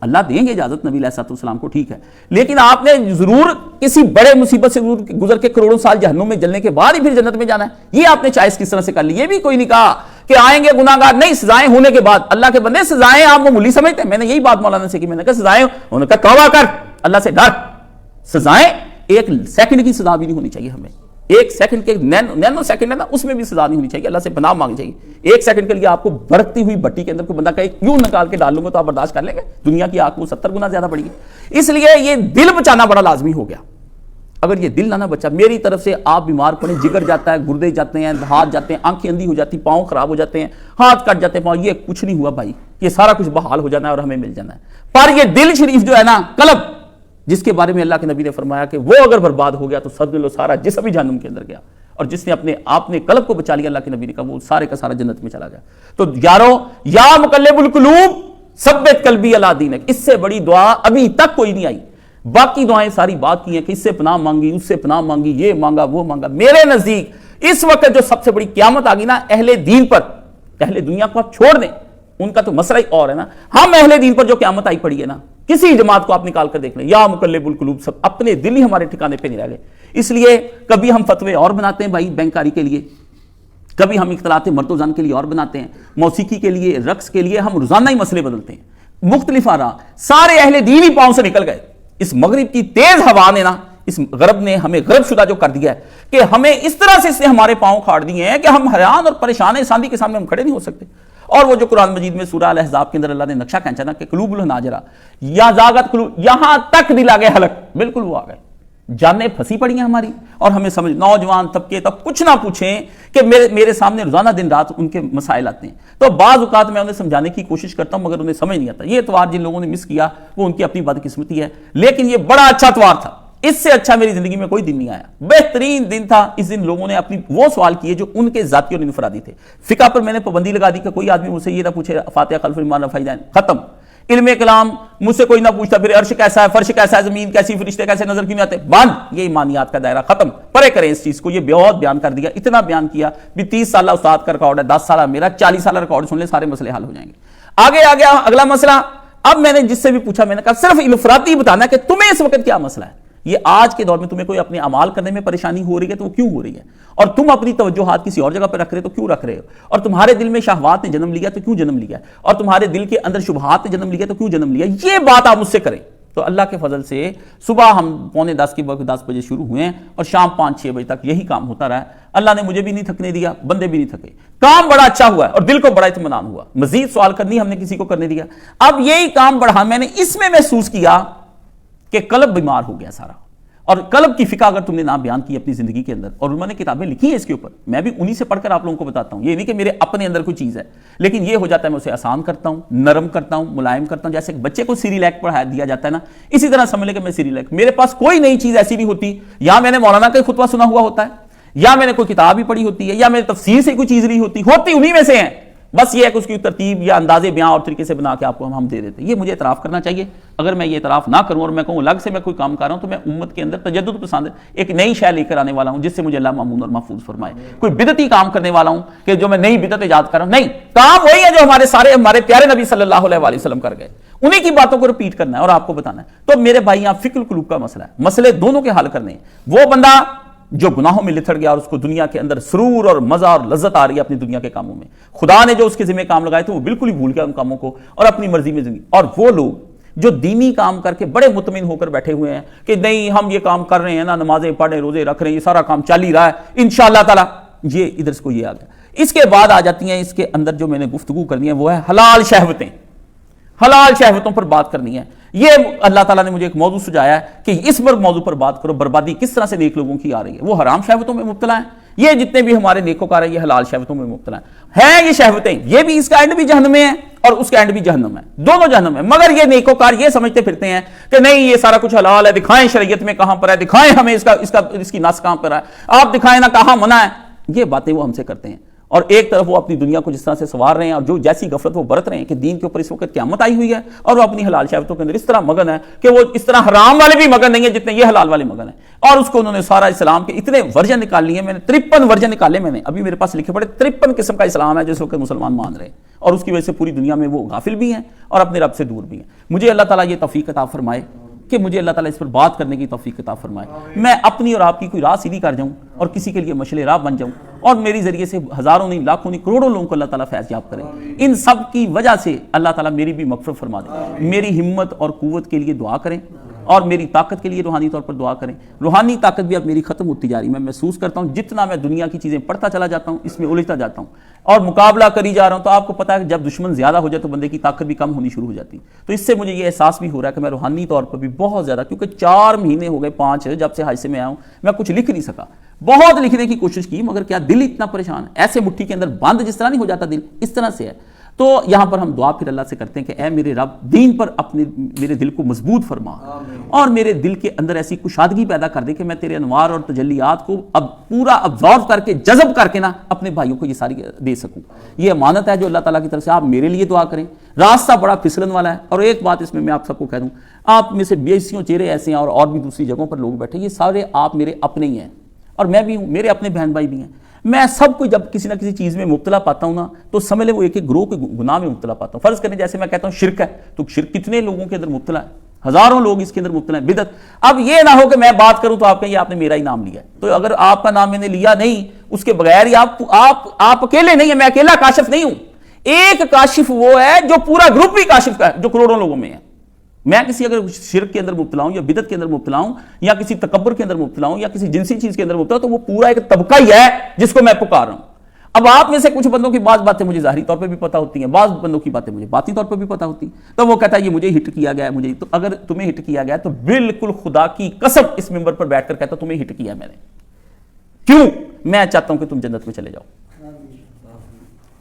اللہ دیں گے اجازت نبی علیہ السلام کو، ٹھیک ہے، لیکن آپ نے ضرور کسی بڑے مصیبت سے گزر کے کروڑوں سال جہنم میں جلنے کے بعد ہی پھر جنت میں جانا ہے. یہ آپ نے چوائس کس طرح سے کر لی؟ یہ بھی کوئی نہیں کہا کہ آئیں گے گناہ گار، نہیں، سزائیں ہونے کے بعد. اللہ کے بندے سزائیں آپ وہ ملی سمجھتے ہیں. میں نے یہی بات مولانا سے کی، میں نے کہا سزائیں، انہوں نے کہا توبہ کر، اللہ سے ڈر. سزائیں 1 سیکنڈ کی سزا بھی نہیں ہونی چاہیے ہمیں، 1 سیکنڈ کے نینو سیکنڈ ہے نا، اس میں بھی سزا نہیں ہونی چاہیے. اللہ سے پناہ مانگنی چاہیے. 1 سیکنڈ کے لیے آپ کو بھڑکتی ہوئی بھٹی کے اندر کوئی بندہ کہے یوں نکال کے ڈال لوں گا تو آپ برداشت کر لیں گے؟ دنیا کی آگ کو 70 گنا زیادہ پڑے گی. اس لیے یہ دل بچانا بڑا لازمی ہو گیا. اگر یہ دل نہ بچا، میری طرف سے آپ بیمار پڑیں، جگر جاتا ہے، گردے جاتے ہیں، ہاتھ جاتے ہیں، آنکھیں اندھی ہو جاتی، پاؤں خراب ہو جاتے ہیں، ہاتھ کٹ جاتے ہیں پاؤں، یہ کچھ نہیں ہوا بھائی، یہ سارا کچھ بحال ہو جانا ہے اور ہمیں مل جانا ہے. پر یہ دل شریف جو ہے نا، قلب، جس کے بارے میں اللہ کے نبی نے فرمایا کہ وہ اگر برباد ہو گیا تو سب لو سارا جسم بھی جہنم کے اندر گیا، اور جس نے اپنے آپ نے قلب کو بچا لیا، اللہ کے نبی نے کہا وہ سارے کا سارا جنت میں چلا گیا. تو یارو، یا مقلب القلوب ثبت قلبی علی دینک، اس سے بڑی دعا ابھی تک کوئی نہیں آئی. باقی دعائیں ساری بات کی ہیں کہ اس سے پناہ مانگی، اس سے پناہ مانگی، یہ مانگا وہ مانگا. میرے نزدیک اس وقت جو سب سے بڑی قیامت آ گئی نا اہل دین پر، اہل دنیا کو آپ چھوڑ دیں، ان کا تو مسئلہ ہی اور ہے نا. ہم اہل دین پر جو قیامت آئی پڑی ہے نا، کسی جماعت کو آپ نکال کر دیکھ لیں، یا مقلب القلوب، سب اپنے دل ہی ہمارے ٹھکانے پہ نہیں رہ گئے. اس لیے کبھی ہم فتوے اور بناتے ہیں بھائی بینکاری کے لیے، کبھی ہم اختلاط مرد و زن کے لیے اور بناتے ہیں، موسیقی کے لیے، رقص کے لیے، ہم روزانہ ہی مسئلے بدلتے ہیں، مختلف آراء. سارے اہل دین ہی پاؤں سے نکل گئے. اس مغرب کی تیز ہوا نے نا، اس غرب نے ہمیں غرب شدہ جو کر دیا ہے کہ ہمیں اس طرح سے اس نے ہمارے پاؤں کھاڑ دیے ہیں کہ ہم حیران اور پریشان ہیں، ساندھی کے سامنے ہم کھڑے نہیں ہو سکتے. اور وہ جو قرآن مجید میں سورہ الاحزاب کے اندر اللہ نے نقشہ کھینچا نا کہ قلوب الحناجرہ یا زاغت قلوب، یہاں تک دل آگے حلق، بالکل وہ آ گئے، جانیں پھنسی پڑی ہیں ہماری. اور ہمیں سمجھ، نوجوان طبقے تب کچھ نہ پوچھیں کہ میرے سامنے روزانہ دن رات ان کے مسائل آتے ہیں، تو بعض اوقات میں انہیں سمجھانے کی کوشش کرتا ہوں مگر انہیں سمجھ نہیں آتا. یہ اتوار جن لوگوں نے مس کیا وہ ان کی اپنی بدقسمتی ہے، لیکن یہ بڑا اچھا اتوار تھا. اس سے اچھا میری زندگی میں کوئی دن نہیں آیا، بہترین دن تھا. اس دن لوگوں نے اپنی وہ سوال کیے جو ان کے ذاتی اور انفرادی تھے. فقہ پر میں نے پابندی لگا دی کہ کوئی آدمی مجھ سے یہ نہ پوچھے فاتحہ خلف الامام رفعی جائیں، ختم. علم کلام مجھ سے کوئی نہ پوچھتا پھر عرش کیسا ہے، فرش کیسا ہے، زمین کیسی، فرشتے کیسے، نظر کیوں نہیں آتے، بند. یہ ایمانیات کا دائرہ ختم، پرے کریں اس چیز کو. یہ بہت بیان کر دیا، اتنا بیان کیا بھی 30 سالہ استاد کا ریکارڈ ہے، 10 سالہ میرا، 40 سالہ ریکارڈ سن لیں، سارے مسئلے حل ہو جائیں گے. آگے آ گیا اگلا مسئلہ. اب میں نے جس سے بھی پوچھا میں نے کہا صرف انفرادی بتانا ہے کہ تمہیں اس وقت کیا مسئلہ ہے. یہ آج کے دور میں تمہیں کوئی اپنے اعمال کرنے میں پریشانی ہو رہی ہے تو وہ کیوں ہو رہی ہے؟ اور تم اپنی توجہات کسی اور جگہ پہ رکھ رہے تو کیوں رکھ رہے ہو؟ اور تمہارے دل میں شہوات نے جنم لیا تو کیوں جنم لیا؟ اور تمہارے دل کے اندر شبہات نے جنم لیا تو کیوں جنم لیا؟ یہ بات آپ مجھ سے کریں تو اللہ کے فضل سے صبح ہم 9:45 بجے شروع ہوئے ہیں اور شام 5-6 بجے تک یہی کام ہوتا رہا ہے. اللہ نے مجھے بھی نہیں تھکنے دیا, بندے بھی نہیں تھکے, کام بڑا اچھا ہوا ہے اور دل کو بڑا اطمینان ہوا. مزید سوال کرنی ہم نے کسی کو کرنے دیا. اب یہی کام بڑھا, میں نے اس میں محسوس کیا کہ قلب بیمار ہو گیا سارا. اور قلب کی فقہ اگر تم نے نہ بیان کی اپنی زندگی کے اندر, اور انہوں نے کتابیں لکھی ہیں اس کے اوپر, میں بھی انہی سے پڑھ کر آپ لوگوں کو بتاتا ہوں. یہ نہیں کہ میرے اپنے اندر کوئی چیز ہے, لیکن یہ ہو جاتا ہے میں اسے آسان کرتا ہوں, نرم کرتا ہوں, ملائم کرتا ہوں. جیسے ایک بچے کو سیریلیک پڑھا دیا جاتا ہے نا, اسی طرح سمجھ لیں کہ میں سیریلیک, میرے پاس کوئی نئی چیز ایسی نہیں ہوتی. یا میں نے مولانا کا خطبہ سنا ہوا ہوتا ہے, یا میں نے کوئی کتاب ہی پڑھی ہوتی ہے, یا میں نے تفسیر سے کوئی چیز نہیں ہوتی انہی میں سے ہیں. بس یہ ہے کہ اس کی ترتیب یا انداز بیان اور طریقے سے بنا کے آپ کو ہم دے دیتے ہیں. یہ مجھے اعتراف کرنا چاہیے. اگر میں یہ اعتراف نہ کروں اور میں کہوں الگ سے میں کوئی کام کر رہا ہوں, تو میں امت کے اندر تجدد پسند ایک نئی شے لے کر آنے والا ہوں, جس سے مجھے اللہ مامون اور محفوظ فرمائے. کوئی بدعتی کام کرنے والا ہوں کہ جو میں نئی بدعت ایجاد کر رہا ہوں, نہیں. کام وہی ہے جو ہمارے پیارے نبی صلی اللہ علیہ وسلم کر گئے. انہی کی باتوں کو ریپیٹ کرنا ہے اور آپ کو بتانا ہے. تو میرے بھائی یہاں فکر القلوب کا مسئلہ ہے, مسئلے دونوں کے حل کرنے ہیں. وہ بندہ جو گناہوں میں لتھڑ گیا اور اس کو دنیا کے اندر سرور اور مزہ اور لذت آ رہی ہے اپنی دنیا کے کاموں میں, خدا نے جو اس کے ذمہ کام لگائے تھے وہ بالکل ہی بھول گیا ان کاموں کو اور اپنی مرضی میں زندگی. اور وہ لوگ جو دینی کام کر کے بڑے مطمئن ہو کر بیٹھے ہوئے ہیں کہ نہیں ہم یہ کام کر رہے ہیں نا, نمازیں پڑھ رہے ہیں, روزے رکھ رہے ہیں, یہ سارا کام چل ہی رہا ہے انشاءاللہ تعالی. یہ ادھر سے کو یہ آ گیا. اس کے بعد آ جاتی ہیں, اس کے اندر جو میں نے گفتگو کرنی ہے وہ ہے حلال شہوتیں. حلال شہوتوں پر بات کرنی ہے. یہ اللہ تعالیٰ نے مجھے ایک موضوع سجایا ہے کہ اس موضوع پر بات کرو, بربادی کس طرح سے نیک لوگوں کی آ رہی ہے. وہ حرام شہوتوں میں مبتلا ہیں, یہ جتنے بھی ہمارے نیکوکار ہیں یہ حلال شہوتوں میں مبتلا ہیں. یہ شہوتیں, یہ بھی اس کا اینڈ بھی جہنم میں ہے اور اس کا اینڈ بھی جہنم ہے, دونوں جہنم میں. مگر یہ نیکوکار یہ سمجھتے پھرتے ہیں کہ نہیں یہ سارا کچھ حلال ہے, دکھائیں شریعت میں کہاں پر ہے, دکھائیں ہمیں اس کی نص کہاں پر ہے, آپ دکھائیں نا کہاں منع ہے. یہ باتیں وہ ہم سے کرتے ہیں. اور ایک طرف وہ اپنی دنیا کو جس طرح سے سوار رہے ہیں اور جو جیسی غفلت وہ برت رہے ہیں کہ دین کے اوپر اس وقت قیامت آئی ہوئی ہے, اور وہ اپنی حلال شہوتوں کے اندر اس طرح مگن ہے کہ وہ اس طرح حرام والے بھی مگن نہیں ہیں جتنے یہ حلال والے مگن ہیں. اور اس کو انہوں نے سارا اسلام کے اتنے ورژن نکال لیے. میں نے 53 ورژن نکالے, میں نے ابھی میرے پاس لکھے پڑے 53 قسم کا اسلام ہے جس وقت مسلمان مان رہے ہیں, اور اس کی وجہ سے پوری دنیا میں وہ غافل بھی ہیں اور اپنے رب سے دور بھی ہیں. مجھے اللہ تعالیٰ یہ توفیق عطا فرمائے کہ مجھے اللہ تعالیٰ اس پر بات کرنے کی توفیق عطا فرمائے. میں اپنی اور آپ کی کوئی راہ سیدھی کر جاؤں اور کسی کے لیے مشعل راہ بن جاؤں, اور میری ذریعے سے ہزاروں نہیں, لاکھوں نہیں, کروڑوں لوگوں کو اللہ تعالیٰ فیض یاب کرے. ان سب کی وجہ سے اللہ تعالیٰ میری بھی مغفرت فرما دے. میری ہمت اور قوت کے لیے دعا کریں, اور میری طاقت کے لیے روحانی طور پر دعا کریں. روحانی طاقت بھی اب میری ختم ہوتی جا رہی ہے. میں محسوس کرتا ہوں جتنا میں دنیا کی چیزیں پڑھتا چلا جاتا ہوں اس میں الجھتا جاتا ہوں اور مقابلہ کری جا رہا ہوں. تو آپ کو پتا ہے کہ جب دشمن زیادہ ہو جائے تو بندے کی طاقت بھی کم ہونی شروع ہو جاتی. تو اس سے مجھے یہ احساس بھی ہو رہا ہے کہ میں روحانی طور پر بھی بہت زیادہ, کیونکہ 4 مہینے ہو گئے 5 جب سے حج سے میں آیا ہوں, میں کچھ لکھ نہیں سکا. بہت لکھنے کی کوشش کی مگر کیا دل اتنا پریشان ہے, ایسے مٹھی کے اندر بند جس طرح نہیں ہو جاتا دل, اس طرح سے ہے. تو یہاں پر ہم دعا پھر اللہ سے کرتے ہیں کہ اے میرے رب دین پر میرے دل کو مضبوط فرما, اور میرے دل کے اندر ایسی کشادگی پیدا کر دے کہ میں تیرے انوار اور تجلیات کو اب پورا ابزارو کر کے جذب کر کے نا اپنے بھائیوں کو یہ ساری دے سکوں. یہ امانت ہے جو اللہ تعالیٰ کی طرف سے. آپ میرے لیے دعا کریں. راستہ بڑا پھسلن والا ہے. اور ایک بات اس میں آپ سب کو کہہ دوں, آپ میں سے 20 چہرے ایسے ہیں اور بھی دوسری جگہوں پر لوگ بیٹھے, یہ سارے آپ میرے اپنے ہی ہیں اور میں بھی ہوں, میرے اپنے بہن بھائی بھی ہیں. میں سب کو جب کسی نہ کسی چیز میں مبتلا پاتا ہوں نا تو سمجھ لے وہ ایک گروہ کے گناہ میں مبتلا پاتا ہوں. فرض کریں جیسے میں کہتا ہوں شرک ہے, تو شرک کتنے لوگوں کے اندر مبتلا ہے, ہزاروں لوگ اس کے اندر مبتلا ہیں. بدعت, اب یہ نہ ہو کہ میں بات کروں تو آپ کہیں آپ نے میرا ہی نام لیا ہے. تو اگر آپ کا نام میں نے لیا نہیں, اس کے بغیر ہی آپ اکیلے نہیں ہیں, میں اکیلا کاشف نہیں ہوں. ایک کاشف وہ ہے جو پورا گروپ بھی کاشف کا ہے جو کروڑوں لوگوں میں ہے. میں کسی اگر شرک کے اندر مبتلا ہوں یا بدعت کے اندر مبتلا ہوں یا کسی تکبر کے اندر مبتلا ہوں یا کسی جنسی چیز کے اندر مبتلا ہوں, تو وہ پورا ایک طبقہ ہی ہے جس کو میں پکار رہا ہوں. اب آپ میں سے کچھ بندوں کی بعض باتیں مجھے ظاہری طور پہ بھی پتہ ہوتی ہیں, بعض بندوں کی باتیں مجھے باطنی طور پہ بھی پتہ ہوتی ہیں. تو وہ کہتا ہے یہ مجھے ہٹ کیا گیا ہے, مجھے. تو اگر تمہیں ہٹ کیا گیا ہے تو بالکل خدا کی قسم اس ممبر پر بیٹھ کر کہتا ہوں تمہیں ہٹ کیا ہے میں نے. کیوں؟ میں چاہتا ہوں کہ تم جنت میں چلے جاؤ.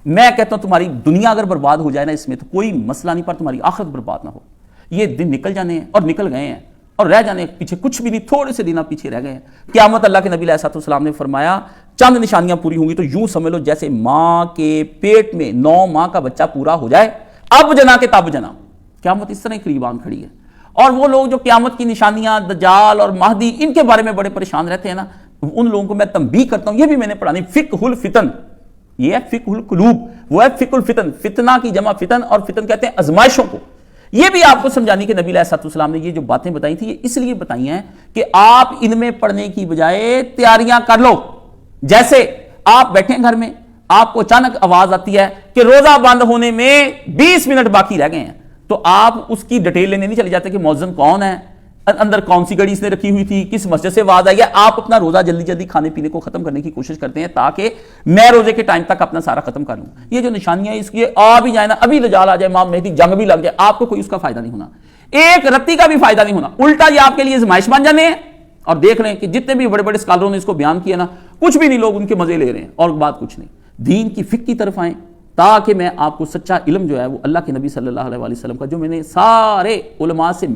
میں کہتا ہوں تمہاری دنیا اگر برباد ہو جائے نا اس میں تو کوئی مسئلہ نہیں, پر تمہاری آخرت برباد نہ ہو. یہ دن نکل جانے ہیں اور نکل گئے ہیں, اور رہ جانے پیچھے کچھ بھی نہیں, تھوڑے سے دن پیچھے رہ گئے ہیں. قیامت اللہ کے نبی علیہ السلام نے فرمایا چند نشانیاں پوری ہوں گی تو یوں سمجھ لو جیسے ماں کے پیٹ میں 9 ماہ کا بچہ پورا ہو جائے, اب جنا کے تب جنا. قیامت اس طرح قریب آن کھڑی ہے. اور وہ لوگ جو قیامت کی نشانیاں دجال اور مہدی ان کے بارے میں بڑے پریشان رہتے ہیں نا, ان لوگوں کو میں تنبیہ کرتا ہوں. یہ بھی میں نے پڑھانی فقہ الفتن, یہ ہے فقہ القلوب, وہ ہے فقہ الفتن. فتنہ کی جمع فتن, اور فتن کہتے ہیں آزمائشوں کو. یہ بھی آپ کو سمجھانی کہ نبی علیہ الصلوۃ والسلام نے یہ جو باتیں بتائی تھی یہ اس لیے بتائی ہیں کہ آپ ان میں پڑھنے کی بجائے تیاریاں کر لو. جیسے آپ بیٹھے گھر میں, آپ کو اچانک آواز آتی ہے کہ روزہ بند ہونے میں 20 منٹ باقی رہ گئے ہیں, تو آپ اس کی ڈیٹیل لینے نہیں چلے جاتے کہ مؤذن کون ہے, اندر کون سی گھڑی اس نے رکھی ہوئی تھی, کس مسجد سے آواز آئی ہے. آپ اپنا روزہ جلدی جلدی کھانے پینے کو ختم کرنے کی کوشش کرتے ہیں تاکہ میں روزے کے ٹائم تک اپنا سارا ختم کر لوں. یہ جو نشانیاں اس کی آ بھی جائے نا, ابھی رجال آ جائے, امام مہدی جنگ بھی لگ جائے, آپ کو کوئی اس کا فائدہ نہیں ہونا, ایک رتی کا بھی فائدہ نہیں ہونا. الٹا یہ آپ کے لیے آزمائش بن جانے ہیں. اور دیکھ لیں کہ جتنے بھی بڑے بڑے اسکالروں نے اس کو بیان کیا نا, کچھ بھی نہیں, لوگ ان کے مزے لے رہے ہیں اور بات کچھ نہیں. دین کی فقہ کی طرف آئیں تاکہ میں آپ کو سچا علم جو ہے وہ اللہ کے نبی صلی اللہ علیہ وسلم کا جو میں نے سارے علماء سے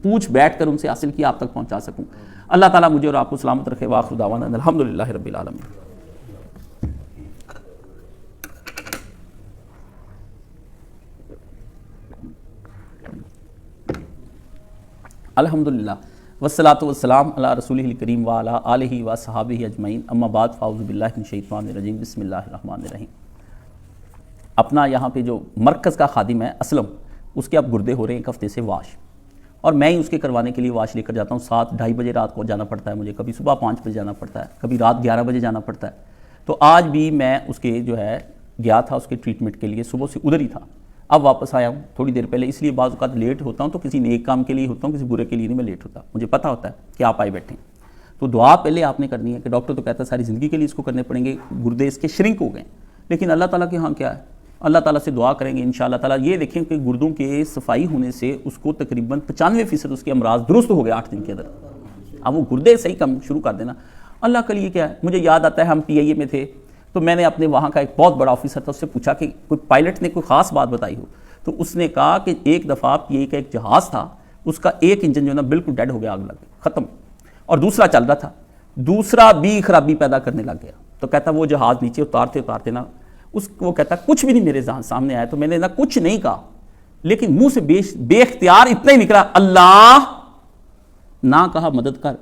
پوچھ بیٹھ کر ان سے حاصل کیا آپ تک پہنچا سکوں. اللہ تعالیٰ مجھے اور آپ کو سلامت رکھے. وآخر دعوانا الحمدللہ رب العالمین. الحمدللہ والصلاۃ والسلام علی رسولہ الکریم وعلی آلہ وصحابہ اجمعین. اما بعد فاعوذ باللہ من الشیطان الرجیم. بسم اللہ الرحمن الرحیم. اپنا یہاں پہ جو مرکز کا خادم ہے اسلم, اس کے اب گردے ہو رہے ہیں ایک ہفتے سے واش, اور میں ہی اس کے کروانے کے لیے واش لے کر جاتا ہوں. 7-2:30 بجے رات کو جانا پڑتا ہے مجھے, کبھی صبح 5 بجے جانا پڑتا ہے, کبھی رات 11 بجے جانا پڑتا ہے. تو آج بھی میں اس کے جو ہے گیا تھا اس کے ٹریٹمنٹ کے لیے, صبح سے ادھر ہی تھا. اب واپس آیا ہوں تھوڑی دیر پہلے, اس لیے بعض اوقات لیٹ ہوتا ہوں تو کسی نیک کام کے لیے ہوتا ہوں, کسی برے کے لیے نہیں میں لیٹ ہوتا. مجھے پتہ ہوتا ہے کہ آپ آئے بیٹھے ہیں, تو دعا پہلے آپ نے کرنی ہے کہ ڈاکٹر تو کہتا ہے ساری زندگی کے لیے اس کو کرنے پڑیں گے, گردے اس کے شرنک ہو گئے, لیکن اللہ تعالیٰ کے ہاں کیا ہے, اللہ تعالیٰ سے دعا کریں گے انشاءاللہ تعالیٰ. یہ دیکھیں کہ گردوں کے صفائی ہونے سے اس کو تقریباً 95% اس کے امراض درست ہو گئے 8 دن کے اندر. اب وہ گردے صحیح کم شروع کر دینا اللہ کے لیے کیا ہے. مجھے یاد آتا ہے ہم پی آئی اے میں تھے, تو میں نے اپنے وہاں کا ایک بہت بڑا آفیسر تھا, اس سے پوچھا کہ کوئی پائلٹ نے کوئی خاص بات بتائی ہو, تو اس نے کہا کہ ایک دفعہ پی آئی کا ایک جہاز تھا, اس کا ایک انجن جو ہے نا بالکل ڈیڈ ہو گیا, آگ لگ گئی, ختم, اور دوسرا چل رہا تھا, دوسرا بھی خرابی پیدا کرنے لگ گیا. تو کہتا وہ جہاز نیچے اتارتے نا, وہ کہتا کچھ بھی نہیں میرے سامنے آیا, تو میں نے نا کچھ نہیں کہا, لیکن منہ سے بے اختیار اتنا ہی نکلا, اللہ, نہ کہا مدد کر,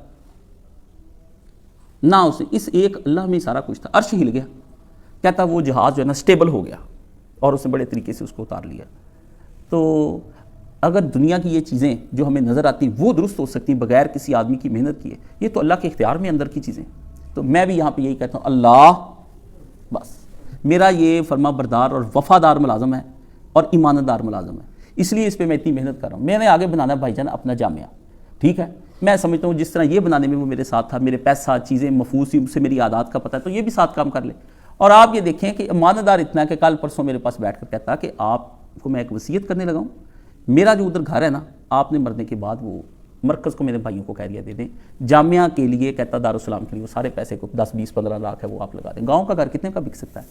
نہ اسے, اس ایک اللہ میں سارا کچھ تھا. عرش ہل گیا. کہتا وہ جہاز جو ہے نا سٹیبل ہو گیا, اور اس نے بڑے طریقے سے اس کو اتار لیا. تو اگر دنیا کی یہ چیزیں جو ہمیں نظر آتی ہیں وہ درست ہو سکتی ہیں بغیر کسی آدمی کی محنت کیے, یہ تو اللہ کے اختیار میں اندر کی چیزیں. تو میں بھی یہاں پہ یہی کہتا ہوں, اللہ, بس میرا یہ فرما بردار اور وفادار ملازم ہے اور ایماندار ملازم ہے, اس لیے اس پہ میں اتنی محنت کر رہا ہوں. میں نے آگے بنانا ہے بھائی جان اپنا جامعہ, ٹھیک ہے, میں سمجھتا ہوں جس طرح یہ بنانے میں وہ میرے ساتھ تھا, میرے پیسہ چیزیں محفوظ تھی, اس سے میری عادات کا پتہ ہے, تو یہ بھی ساتھ کام کر لے. اور آپ یہ دیکھیں کہ ایماندار اتنا ہے کہ کل پرسوں میرے پاس بیٹھ کر کہتا کہ آپ کو میں ایک وصیت کرنے لگا ہوں, میرا جو ادھر گھر ہے نا, آپ نے مرنے کے بعد وہ مرکز کو میرے بھائیوں کو کہہ دیا دے دیں, جامعہ کے لیے کہتا دارالسلام کے لیے وہ سارے پیسے کو 10-20-15 لاکھ ہے وہ آپ لگا دیں. گاؤں کا گھر کتنے کا بک سکتا ہے,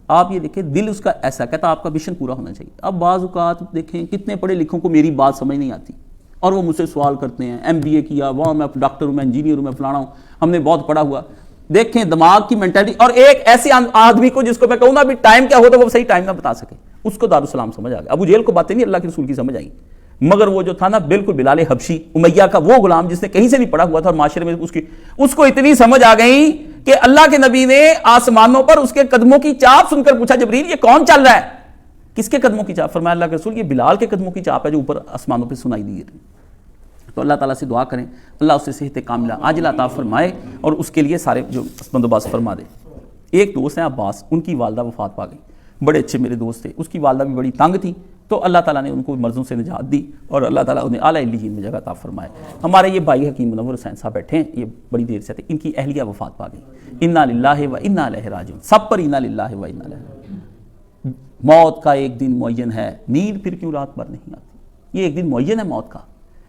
آپ یہ دیکھیں دل اس کا ایسا, کہتا آپ کا مشن پورا ہونا چاہیے. اب بعض اوقات دیکھیں کتنے پڑھے لکھوں کو میری بات سمجھ نہیں آتی, اور وہ مجھ سے سوال کرتے ہیں, ایم بی اے کیا, وہاں میں ڈاکٹر ہوں, میں انجینئر ہوں, میں فلانا ہوں, ہم نے بہت پڑھا ہوا. دیکھیں دماغ کی مینٹلٹی, اور ایک ایسے آدمی کو جس کو میں کہوں نا بھی ٹائم کیا ہوتا ہے وہ صحیح ٹائم نہ بتا سکے, اس کو دارالسلام سمجھ آ گیا. ابو جہل کو باتیں نہیں اللہ کے رسول کی سمجھ آئی, مگر وہ جو تھا نا بالکل بلال حبشی امیہ کا وہ غلام جس نے کہیں سے نہیں پڑھا ہوا تھا, اور معاشرے میں اس کو اتنی سمجھ آ گئی کہ اللہ کے نبی نے آسمانوں پر اس کے قدموں کی چاپ سن کر پوچھا, جبریل یہ کون چل رہا ہے, کس کے قدموں کی چاپ؟ فرمایا اللہ کے رسول یہ بلال کے قدموں کی چاپ ہے جو اوپر آسمانوں پہ سنائی دی رہی. تو اللہ تعالیٰ سے دعا کریں اللہ اسے صحت کاملہ عاجلہ عطا فرمائے اور اس کے لیے سارے جو بندوبست فرما دے. ایک دوست ہیں عباس, ان کی والدہ وفات پا گئی, بڑے اچھے میرے دوست تھے, اس کی والدہ بھی بڑی تنگ تھی, تو اللہ تعالیٰ نے ان کو مرضوں سے نجات دی اور اللہ تعالیٰ انہیں اعلیٰ علیین میں جگہ عطا فرمائے. ہمارے یہ بھائی حکیم منور حسین صاحب بیٹھے ہیں, یہ بڑی دیر سے تھے, ان کی اہلیہ وفات پا گئی. انا للہ و انا الیہ راجعون, سب پر انا للہ و انا الیہ راجعون. موت کا ایک دن معین ہے, نیند پھر کیوں رات بھر نہیں آتی, یہ ایک دن معین ہے موت کا,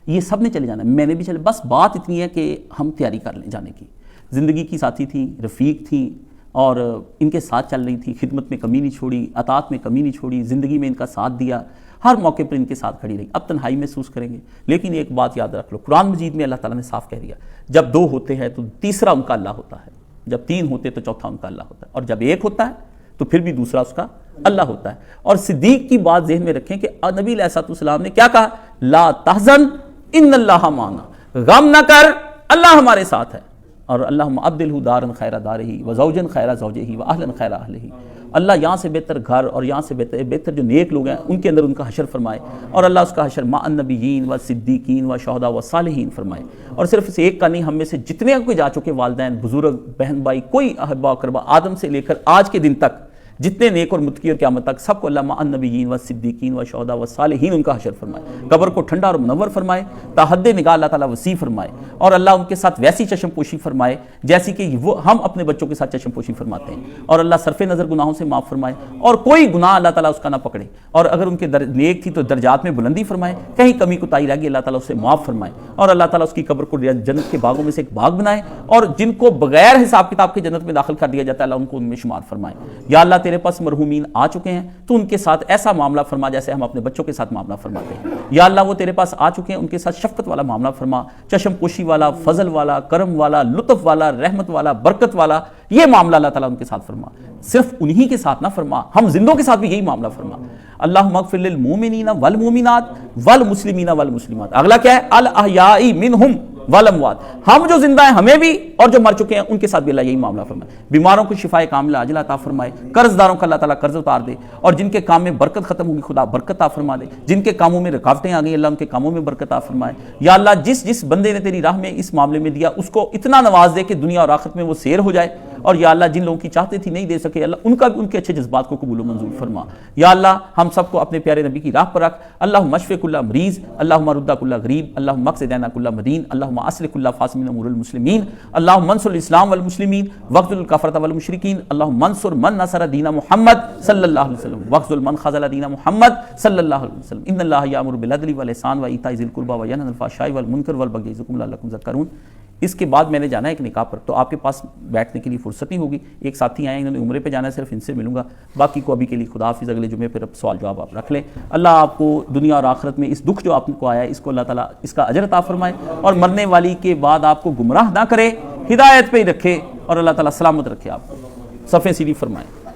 یہ سب نے چلے جانا ہے, میں نے بھی چلے. بس بات اتنی ہے کہ ہم تیاری کر لیں جانے کی. زندگی کی ساتھی تھیں, رفیق تھیں, اور ان کے ساتھ چل رہی تھی, خدمت میں کمی نہیں چھوڑی, عطاعت میں کمی نہیں چھوڑی, زندگی میں ان کا ساتھ دیا, ہر موقع پر ان کے ساتھ کھڑی رہی. اب تنہائی محسوس کریں گے, لیکن ایک بات یاد رکھ لو, قرآن مجید میں اللہ تعالیٰ نے صاف کہہ دیا, جب 2 ہوتے ہیں تو تیسرا ان کا اللہ ہوتا ہے, جب 3 ہوتے تو چوتھا ان کا اللہ ہوتا ہے, اور جب 1 ہوتا ہے تو پھر بھی دوسرا اس کا اللہ ہوتا ہے. اور صدیق کی بات ذہن میں رکھیں کہ نبی علیہ الصلوۃ والسلام نے کیا کہا, لا تحزن ان اللہ معنا, غم نہ کر اللہ ہمارے ساتھ ہے. اور اللہم ابدلہ دارا خیر دارہ وزوجا خیر زوجہ واہلا خیر اہلہ, اللہ یہاں سے بہتر گھر اور یہاں سے بہتر جو نیک لوگ ہیں ان کے اندر ان کا حشر فرمائے، اور اللہ اس کا حشر مع النبیین و صدیقین و شہداء و صالحین فرمائے۔ اور صرف اس ایک کا نہیں، ہم میں سے جتنے کوئی جا چکے والدین، بزرگ، بہن بھائی، کوئی احبا اقربا، آدم سے لے کر آج کے دن تک جتنے نیک اور متقی اور قیامت تک، سب کو اللہ مع النبیین و صدیقین و شہداء و صالحین ان کا حشر فرمائے، قبر کو ٹھنڈا اور منور فرمائے، تا حد نگاہ اللہ تعالیٰ وسیع فرمائے، اور اللہ ان کے ساتھ ویسی چشم پوشی فرمائے جیسی کہ وہ ہم اپنے بچوں کے ساتھ چشم پوشی فرماتے ہیں، اور اللہ صرف نظر گناہوں سے معاف فرمائے، اور کوئی گناہ اللہ تعالیٰ اس کا نہ پکڑے، اور اگر ان کے نیک تھی تو درجات میں بلندی فرمائے، کہیں کمی کوتاہی رہ گئی اللہ تعالیٰ اسے معاف فرمائے، اور اللہ تعالیٰ اس کی قبر کو جنت کے باغوں میں سے ایک باغ بنائے، اور جن کو بغیر حساب کتاب کے جنت میں داخل کر دیا جاتا ہے اللہ ان کو ان میں شمار فرمائے۔ یا اللہ تیرے پاس مرحومین آ چکے ہیں تو ان کے ساتھ ایسا معاملہ فرما جیسے ہم اپنے بچوں کے ساتھ معاملہ فرماتے ہیں۔ یا اللہ وہ تیرے پاس آ چکے ہیں ان کے ساتھ شفقت والا معاملہ فرما، چشم پوشی والا، فضل والا، کرم والا، لطف والا، رحمت والا، برکت والا، یہ معاملہ اللہ تعالیٰ ان کے ساتھ فرما، صرف انہی کے ساتھ نہ فرما، ہم زندوں کے ساتھ بھی یہی معاملہ فرما۔ اللہم اغفر للمومنین والمومنات والمسلمین والمسلمات۔ اگلا کیا ہے؟ الاحیاء منہم والاموات، ہم جو زندہ ہیں ہمیں بھی اور جو مر چکے ہیں ان کے ساتھ بھی اللہ یہی معاملہ فرمائے، بیماروں کو شفائے کاملہ عاجلہ عطا فرمائے، قرض داروں کا اللہ تعالیٰ قرض اتار دے، اور جن کے کام میں برکت ختم ہوگی خدا برکت عطا فرما دے، جن کے کاموں میں رکاوٹیں آ گئی اللہ ان کے کاموں میں برکت عطا فرمائے۔ یا اللہ جس بندے نے تیری راہ میں اس معاملے میں دیا اس کو اتنا نواز دے کہ دنیا اور آخرت میں وہ سیر ہو جائے، اور یا اللہ جن لوگوں کی چاہتے تھی نہیں دے سکے اللہ ان کا بھی ان کے اچھے جذبات کو قبول و منظور فرما۔ یا اللہ ہم سب کو اپنے پیارے نبی کی راہ پر رکھ، اللہم اشف کل مریض، اللہم رد کل غریب، اللہم اقض دین کل مدین، اللہم اصلح کل فاسد من امور المسلمین، اللہم انصر الاسلام والمسلمین واخذل الکفرۃ والمشرکین، اللہم انصر من نصر دین محمد صلی اللہ علیہ وسلم واخذل من خذل دین محمد صلی اللہ علیہ وسلم۔ ان اللہ یامر بالعدل والاحسان وایتاء ذی القربى وینہی عن الفحشاء والمنکر والبغی یعظکم لعلکم تذکرون۔ اس کے بعد میں نے جانا ہے ایک نکاح پر، تو آپ کے پاس بیٹھنے کے لیے فرصت نہیں ہوگی، ایک ساتھی آئے انہوں نے عمرے پہ جانا ہے، صرف ان سے ملوں گا، باقی کو ابھی کے لیے خدا حافظ، اگلے جمعے پھر اب سوال جواب آپ رکھ لیں۔ اللہ آپ کو دنیا اور آخرت میں اس دکھ جو آپ کو آیا ہے اس کو اللہ تعالیٰ اس کا اجر عطا فرمائے، اور مرنے والی کے بعد آپ کو گمراہ نہ کرے، ہدایت پہ ہی رکھے، اور اللہ تعالیٰ سلامت رکھے آپ کو، صفیں سیدھی فرمائے۔